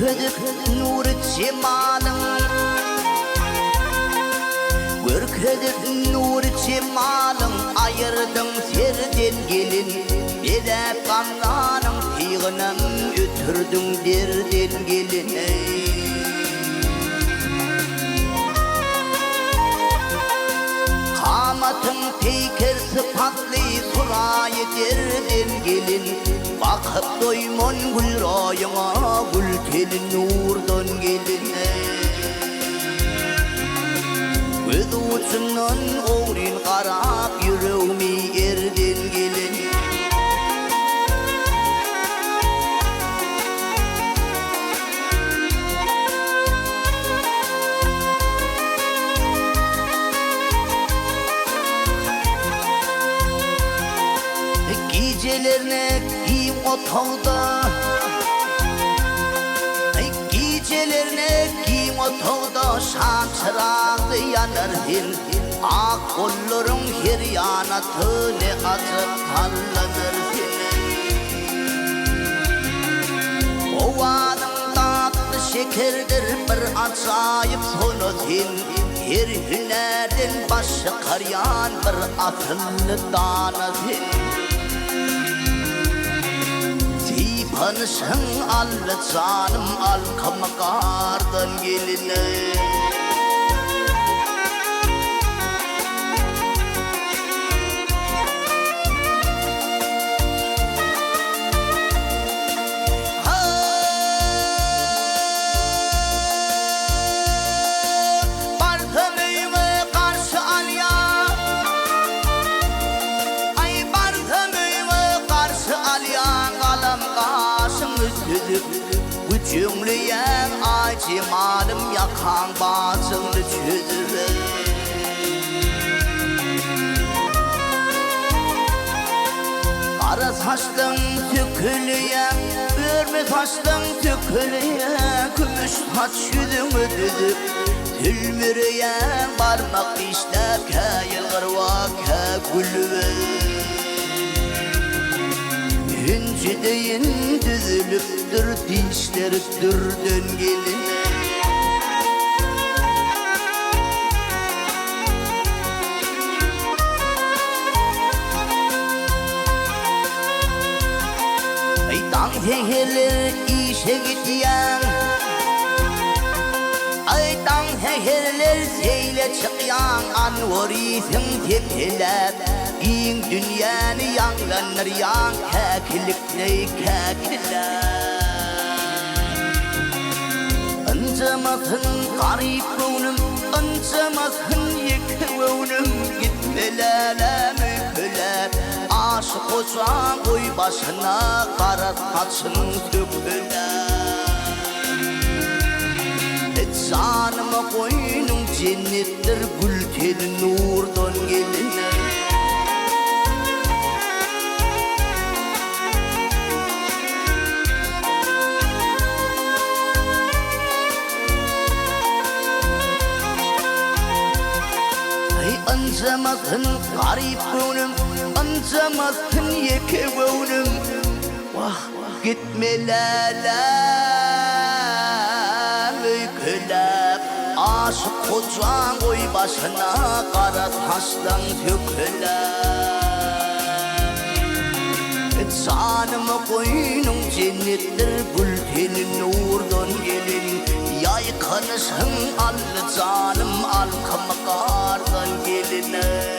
Ürküdük nur cemalın Ürküdük nur cemalın Ayırdım serden gelin Bede kananın tığınım Ötürdün derden gelin Kamatın peyker sıfatlı Surayı derden gelin Bakıp doymon gül rayıma Gül telin nurdan gelin Göz uçundan oğrin qarab Yüreğimi erden gelin Gecelerine giyim otağda Gecelerine giyim otağda Şan çırağı yanar hin Ak kolların her yanatı Ne acıp tallanır hin Ovanın tatlı şekerdir Bir acayip sonu hin Her hünerden başı karyan Bir akıllı dana hin Tanışın al canım al kamakardan geline Bartınıyımı karşı al ya Ay bartınıyımı karşı al ya Gücümlüyen ay cemalım yakan bazını çözülür Kara saçlın tükülüyen, örme saçlın tükülüyen Gümüş saç yüzümü düzüp tülmürüyen Parmak işler kayılır vaka gülüver İncideyin düzülüptür, dinçleriptür döngeline Ay heheler işe gidiyen Ay heheler zeyle çıkyan Anvorisin tepeler İn dünyanı yanlanır yan Kekilikle kekiler Ancamasın garip oğlum Ancamasın yekevonum Gitmeler mühüler Aşık olsan koy başına Kara saçın döküler Canıma koynum cennettir Gül teli nurdan geline Ancamasın garip oğlum Ancamasın yekevonum Vah gitmeler öyküler Aşık kocan koy başına Kara taştan töküler Canıma koynum cennettir Gül teli nurdan gelin Yaykanışın al canım al kamakardan geline